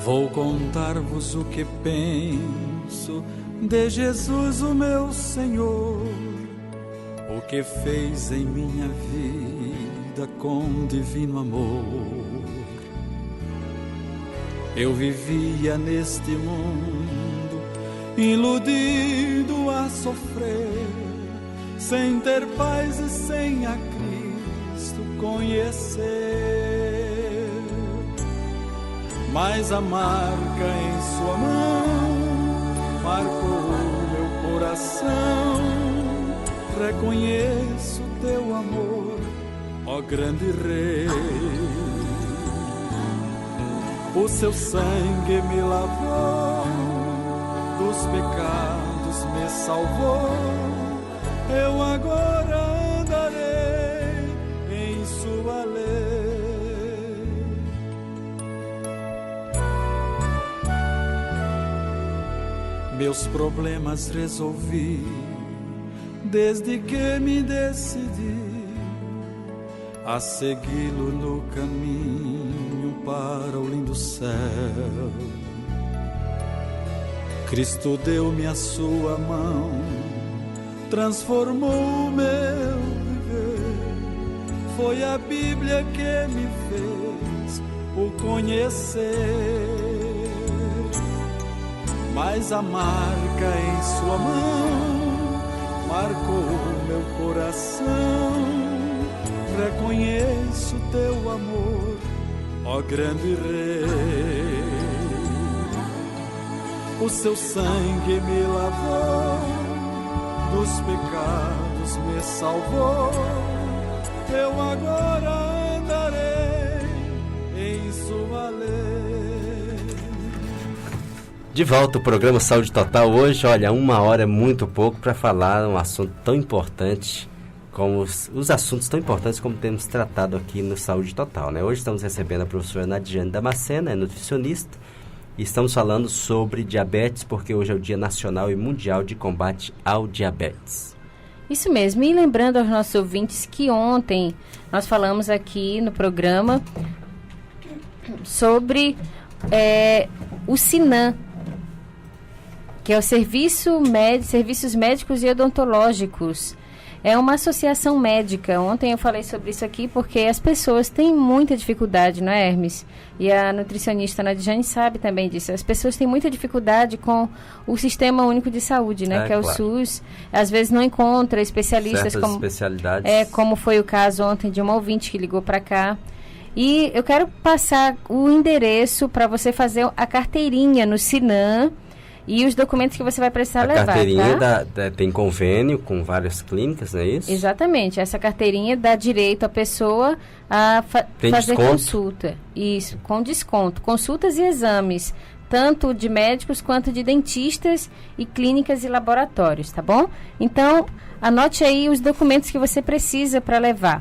Vou contar-vos o que penso de Jesus, o meu Senhor, o que fez em minha vida com divino amor. Eu vivia neste mundo, iludido a sofrer, sem ter paz e sem a Cristo conhecer. Mas a marca em sua mão marcou meu coração, reconheço teu amor, ó grande Rei. O seu sangue me lavou, dos pecados me salvou. Eu agora andarei em sua lei. Meus problemas resolvi desde que me decidi a segui-lo no caminho para o lindo céu. Cristo deu-me a sua mão, transformou o meu viver. Foi a Bíblia que me fez o conhecer. Mas a marca em sua mão marcou meu coração. Reconheço teu amor, ó grande Rei. O seu sangue me lavou, dos pecados me salvou. Eu agora andarei em sua lei. De volta o programa Saúde Total hoje. Olha, 1 hora é muito pouco para falar um assunto tão importante como os assuntos tão importantes como temos tratado aqui no Saúde Total, né? Hoje estamos recebendo a professora Nadiane Damasceno, é nutricionista, e estamos falando sobre diabetes, porque hoje é o Dia Nacional e Mundial de Combate ao Diabetes. Isso mesmo, e lembrando aos nossos ouvintes que ontem nós falamos aqui no programa sobre o SINAM, que é o Serviços Médicos e Odontológicos. É uma associação médica. Ontem eu falei sobre isso aqui porque as pessoas têm muita dificuldade, não é, Hermes? E a nutricionista Nadiane sabe também disso. As pessoas têm muita dificuldade com o Sistema Único de Saúde, né? Que é claro. O SUS. Às vezes não encontra especialistas certas especialidades. Como foi o caso ontem de uma ouvinte que ligou para cá. E eu quero passar o endereço para você fazer a carteirinha no SINAM. E os documentos que você vai precisar levar, tá? A carteirinha tem convênio com várias clínicas, não é isso? Exatamente. Essa carteirinha dá direito à pessoa a fazer consulta. Isso, com desconto. Consultas e exames, tanto de médicos quanto de dentistas e clínicas e laboratórios, tá bom? Então, anote aí os documentos que você precisa para levar.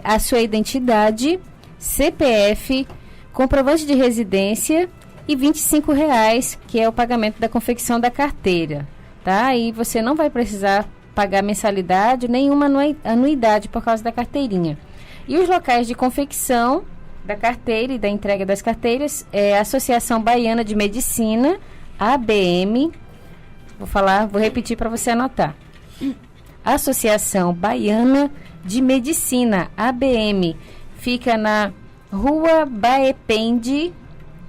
A sua identidade, CPF, comprovante de residência e R$25, que é o pagamento da confecção da carteira, tá? E você não vai precisar pagar mensalidade, nenhuma anuidade por causa da carteirinha. E os locais de confecção da carteira e da entrega das carteiras é a Associação Baiana de Medicina, ABM, vou repetir para você anotar. Associação Baiana de Medicina, ABM, fica na Rua Baepende,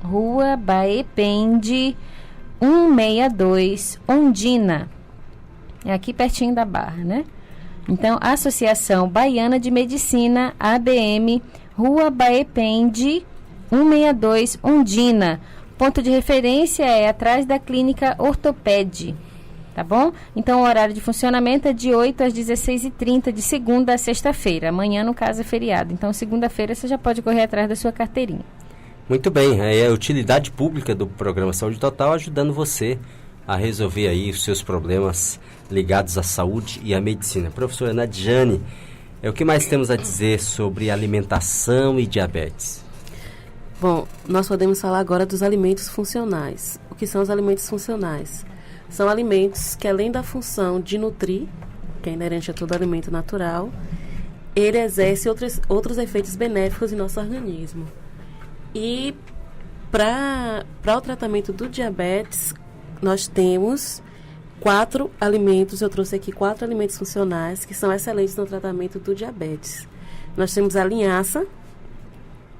162, Ondina. É aqui pertinho da Barra, né? Então, Associação Baiana de Medicina, ABM, Rua Baepende, 162, Ondina. Ponto de referência é atrás da Clínica Ortopede, tá bom? Então, o horário de funcionamento é de 8 às 16h30, de segunda a sexta-feira. Amanhã, no caso, é feriado. Então, segunda-feira, você já pode correr atrás da sua carteirinha. Muito bem, é a utilidade pública do programa Saúde Total ajudando você a resolver aí os seus problemas ligados à saúde e à medicina. Professora Nadiane, o que mais temos a dizer sobre alimentação e diabetes? Bom, nós podemos falar agora dos alimentos funcionais. O que são os alimentos funcionais? São alimentos que, além da função de nutrir, que é inerente a todo alimento natural, ele exerce outros efeitos benéficos em nosso organismo. E para o tratamento do diabetes, nós temos 4 alimentos, eu trouxe aqui 4 alimentos funcionais que são excelentes no tratamento do diabetes. Nós temos a linhaça,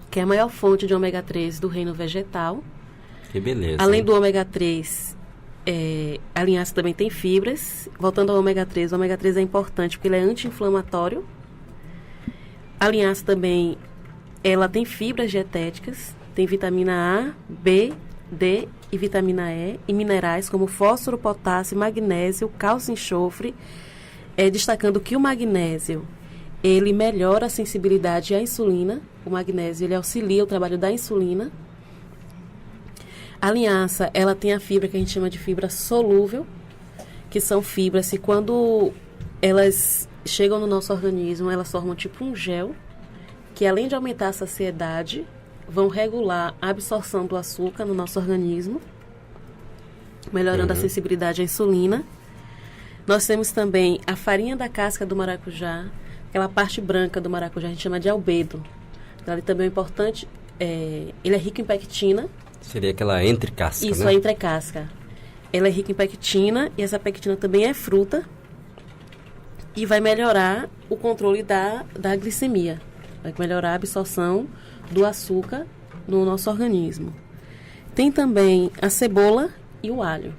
que é a maior fonte de ômega 3 do reino vegetal. Que beleza. Além do ômega 3, a linhaça também tem fibras. Voltando ao ômega 3, o ômega 3 é importante porque ele é anti-inflamatório. A linhaça também, ela tem fibras dietéticas, tem vitamina A, B, D e vitamina E, e minerais como fósforo, potássio, magnésio, cálcio, enxofre, destacando que o magnésio, ele melhora a sensibilidade à insulina. O magnésio, ele auxilia o trabalho da insulina. A linhaça, ela tem a fibra que a gente chama de fibra solúvel, que são fibras que quando elas chegam no nosso organismo, elas formam tipo um gel, que além de aumentar a saciedade, vão regular a absorção do açúcar no nosso organismo, melhorando a sensibilidade à insulina. Nós temos também a farinha da casca do maracujá, aquela parte branca do maracujá, a gente chama de albedo. Então, ele também é importante, ele é rico em pectina. Seria aquela entrecasca, Isso, né? a entrecasca. Ela é rica em pectina, e essa pectina também é fruta, e vai melhorar o controle da glicemia. Vai melhorar a absorção do açúcar no nosso organismo. Tem também a cebola e o alho.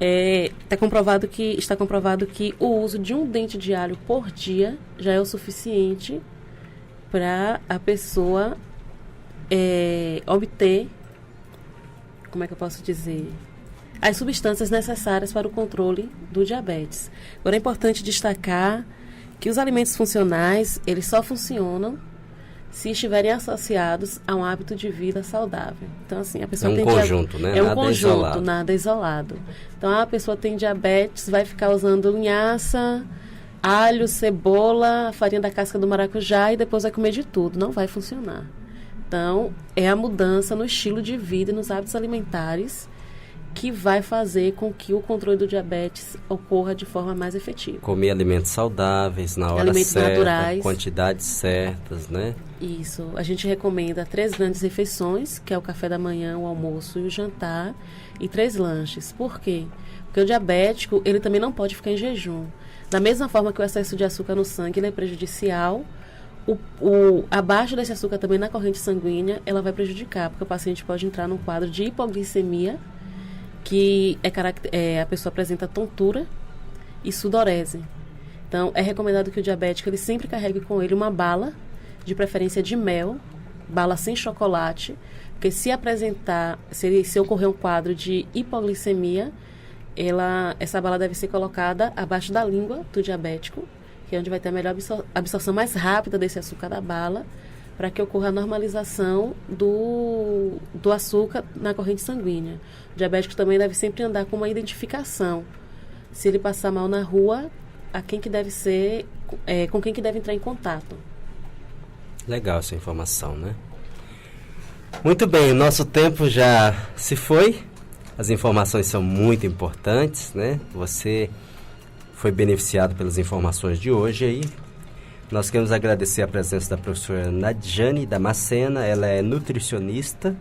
Está comprovado que o uso de um dente de alho por dia já é o suficiente para a pessoa obter, como é que eu posso dizer, as substâncias necessárias para o controle do diabetes. Agora é importante destacar que os alimentos funcionais, eles só funcionam se estiverem associados a um hábito de vida saudável. Então, assim, a pessoa tem conjunto, né? É um Nada conjunto, isolado. nada isolado. Então, a pessoa tem diabetes, vai ficar usando linhaça, alho, cebola, farinha da casca do maracujá e depois vai comer de tudo. Não vai funcionar. Então, é a mudança no estilo de vida e nos hábitos alimentares que vai fazer com que o controle do diabetes ocorra de forma mais efetiva. Comer alimentos saudáveis na hora Alimentos certa, naturais. quantidades certas, né? Isso. A gente recomenda 3 grandes refeições, que é o café da manhã, o almoço e o jantar, e 3 lanches. Por quê? Porque o diabético, ele também não pode ficar em jejum. Da mesma forma que o excesso de açúcar no sangue, ele é prejudicial, abaixo desse açúcar também na corrente sanguínea, ela vai prejudicar, porque o paciente pode entrar num quadro de hipoglicemia, que a pessoa apresenta tontura e sudorese. Então, é recomendado que o diabético ele sempre carregue com ele uma bala, de preferência de mel, bala sem chocolate, porque se ocorrer um quadro de hipoglicemia, essa bala deve ser colocada abaixo da língua do diabético, que é onde vai ter a melhor absorção mais rápida desse açúcar da bala, para que ocorra a normalização do açúcar na corrente sanguínea. O diabético também deve sempre andar com uma identificação. Se ele passar mal na rua, com quem que deve entrar em contato. Legal essa informação, né? Muito bem, o nosso tempo já se foi. As informações são muito importantes, né? Você foi beneficiado pelas informações de hoje aí. Nós queremos agradecer a presença da professora Nadjane Damascena. Ela é nutricionista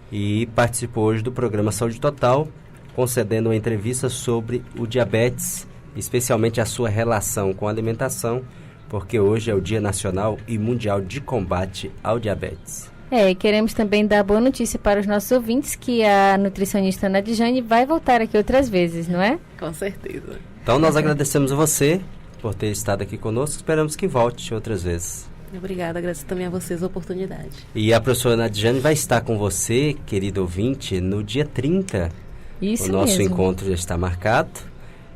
e participou hoje do programa Saúde Total, concedendo uma entrevista sobre o diabetes, especialmente a sua relação com a alimentação, porque hoje é o Dia Nacional e Mundial de Combate ao Diabetes. Queremos também dar boa notícia para os nossos ouvintes que a nutricionista Nadjane vai voltar aqui outras vezes, não é? Com certeza. Então nós agradecemos a você por ter estado aqui conosco. Esperamos que volte outras vezes. Obrigada, agradeço também a vocês a oportunidade. E a professora Nadjane vai estar com você, querido ouvinte, no dia 30. Isso o nosso mesmo. encontro já está marcado.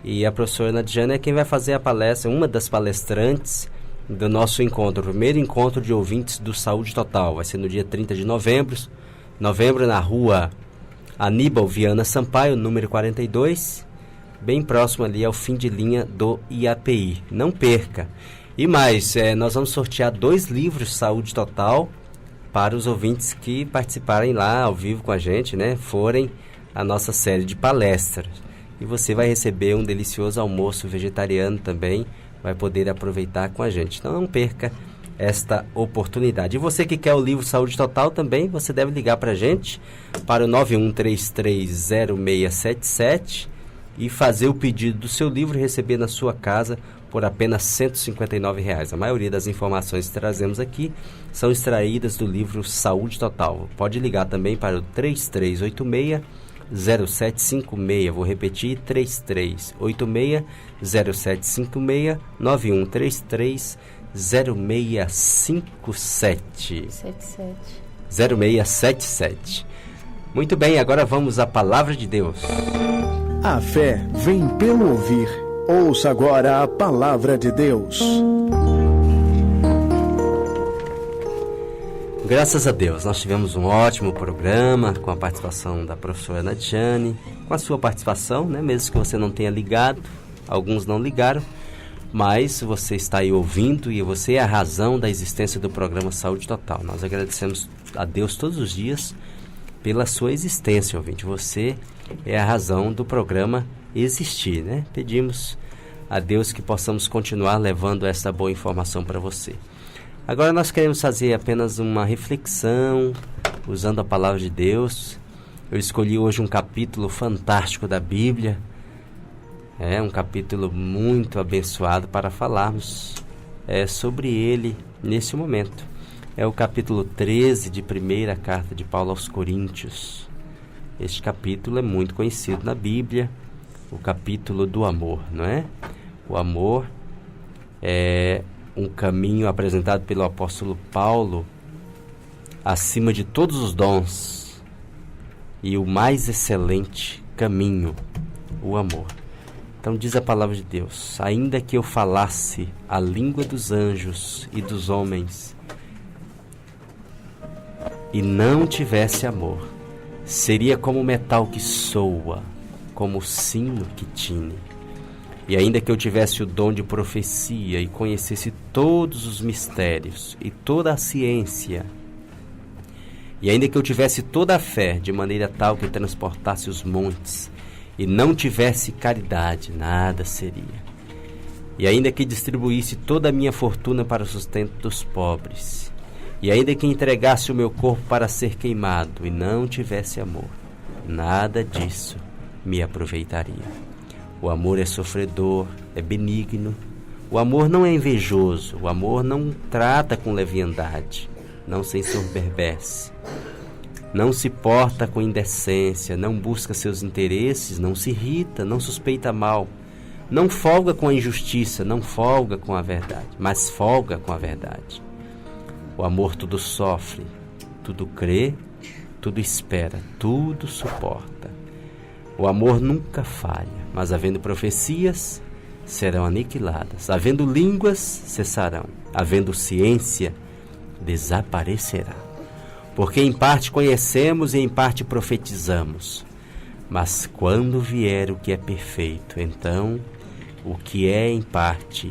E a professora Nadjane é quem vai fazer a palestra, uma das palestrantes do nosso encontro, o primeiro encontro de ouvintes do Saúde Total. Vai ser no dia 30 de novembro, na rua Aníbal Viana Sampaio, número 42, bem próximo ali ao fim de linha do IAPI. Não perca. E mais, nós vamos sortear 2 livros Saúde Total para os ouvintes que participarem lá ao vivo com a gente, né? Forem a nossa série de palestras. E você vai receber um delicioso almoço vegetariano também, vai poder aproveitar com a gente. Então não perca esta oportunidade. E você que quer o livro Saúde Total também, você deve ligar para a gente, para o 91330677 e fazer o pedido do seu livro e receber na sua casa por apenas R$ 159. A maioria das informações que trazemos aqui são extraídas do livro Saúde Total. Pode ligar também para o 3386-0756. Vou repetir, 3386-0756, 9133-0657. 0677. Muito bem, agora vamos à Palavra de Deus. A fé vem pelo ouvir Ouça agora a palavra de Deus. Graças a Deus, nós tivemos um ótimo programa com a participação da professora Nadiane, com a sua participação, né? Mesmo que você não tenha ligado, alguns não ligaram, mas você está aí ouvindo e você é a razão da existência do programa Saúde Total. Nós agradecemos a Deus todos os dias pela sua existência, ouvinte. Você é a razão do programa existir, né? Pedimos a Deus que possamos continuar levando essa boa informação para você. Agora nós queremos fazer apenas uma reflexão, usando a palavra de Deus. Eu escolhi hoje um capítulo fantástico da Bíblia. É um capítulo muito abençoado para falarmos sobre ele nesse momento. É o capítulo 13 de primeira carta de Paulo aos Coríntios. Este capítulo é muito conhecido na Bíblia, o capítulo do amor, não é? O amor é um caminho apresentado pelo apóstolo Paulo acima de todos os dons e o mais excelente caminho, o amor. Então diz a palavra de Deus: ainda que eu falasse a língua dos anjos e dos homens e não tivesse amor, seria como o metal que soa, como o sino que tine. E ainda que eu tivesse o dom de profecia e conhecesse todos os mistérios e toda a ciência, e ainda que eu tivesse toda a fé de maneira tal que transportasse os montes, e não tivesse caridade, nada seria. E ainda que distribuísse toda a minha fortuna para o sustento dos pobres, e ainda que entregasse o meu corpo para ser queimado, e não tivesse amor, nada disso me aproveitaria. O amor é sofredor, é benigno. O amor não é invejoso. O amor não trata com leviandade, não se ensoberbece, não se porta com indecência, não busca seus interesses, não se irrita, não suspeita mal, não folga com a injustiça, não folga com a verdade, mas folga com a verdade. O amor tudo sofre, tudo crê, tudo espera, tudo suporta. O amor nunca falha, mas havendo profecias, serão aniquiladas. Havendo línguas, cessarão. Havendo ciência, desaparecerá. Porque em parte conhecemos e em parte profetizamos. Mas quando vier o que é perfeito, então o que é em parte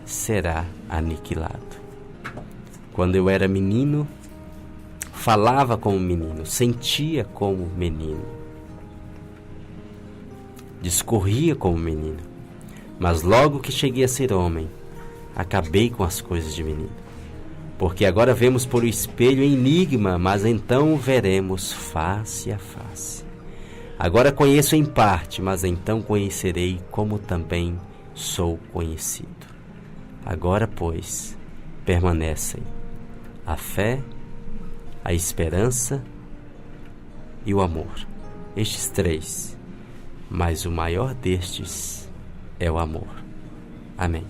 será aniquilado. Quando eu era menino, falava como menino, sentia como menino, discorria como menino, mas logo que cheguei a ser homem, acabei com as coisas de menino. Porque agora vemos por o espelho enigma, mas então veremos face a face. Agora conheço em parte, mas então conhecerei como também sou conhecido. Agora, pois, permanecem a fé, a esperança e o amor. Estes três, mas o maior destes é o amor. Amém.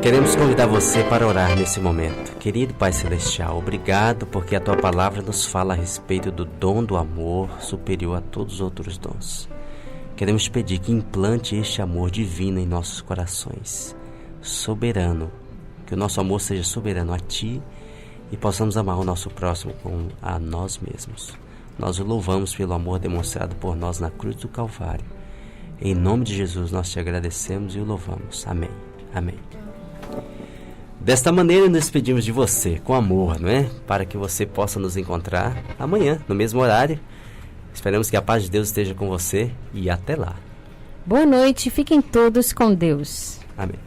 Queremos convidar você para orar nesse momento. Querido Pai Celestial, obrigado porque a Tua Palavra nos fala a respeito do dom do amor superior a todos os outros dons. Queremos te pedir que implante este amor divino em nossos corações, soberano, que o nosso amor seja soberano a Ti e possamos amar o nosso próximo como a nós mesmos. Nós o louvamos pelo amor demonstrado por nós na cruz do Calvário. Em nome de Jesus nós te agradecemos e o louvamos. Amém. Amém. Desta maneira nos despedimos de você com amor, não é? Para que você possa nos encontrar amanhã, no mesmo horário. Esperamos que a paz de Deus esteja com você e até lá. Boa noite, fiquem todos com Deus. Amém.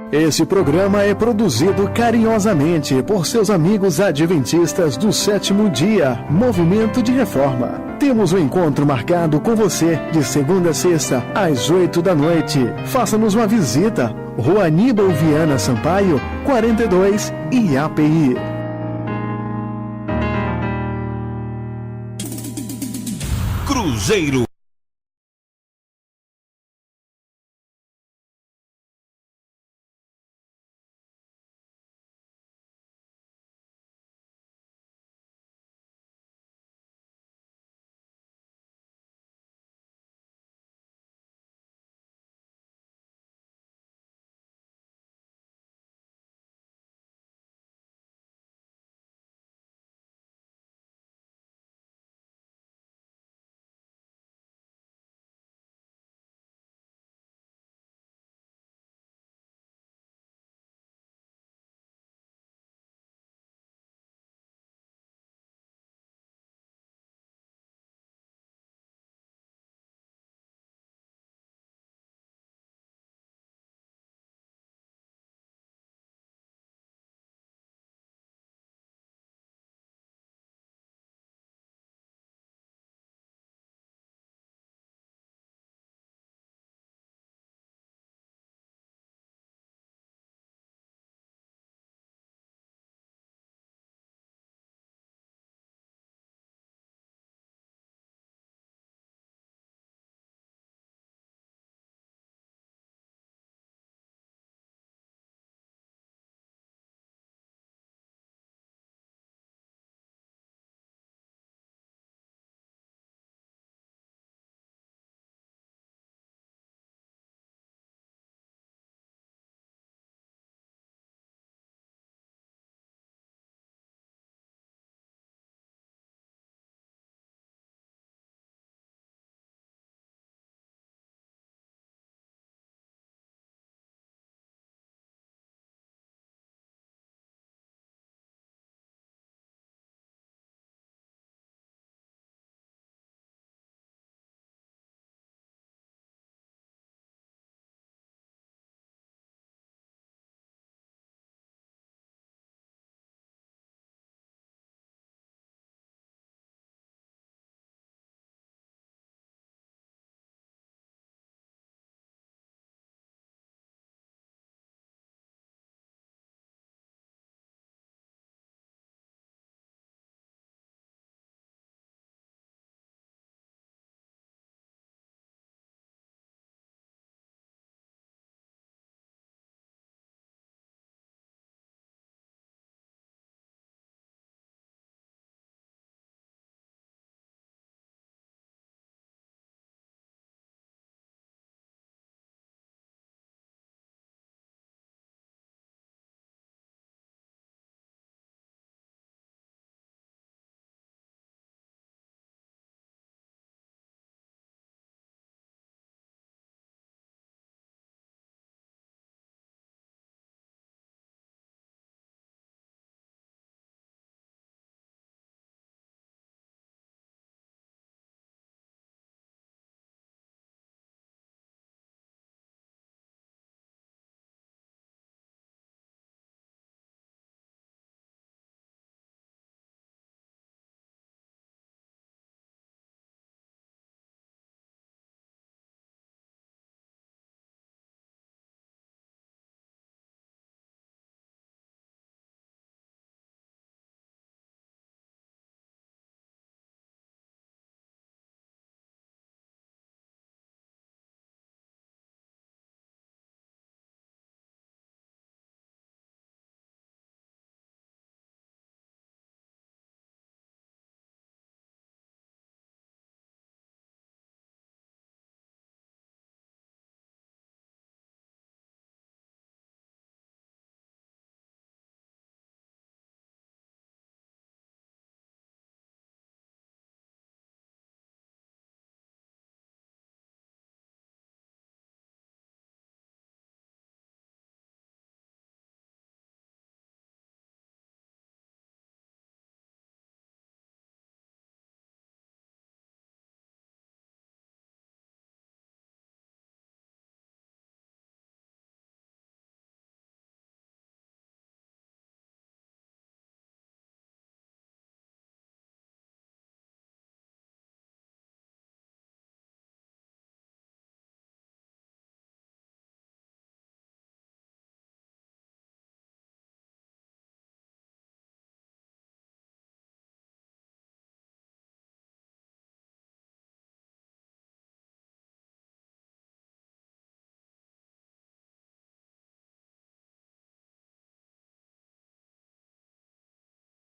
Esse programa é produzido carinhosamente por seus amigos adventistas do Sétimo Dia, Movimento de Reforma. Temos um encontro marcado com você de segunda a sexta, às 20h. Faça-nos uma visita. Rua Aníbal Viana Sampaio, 42, IAPI. Cruzeiro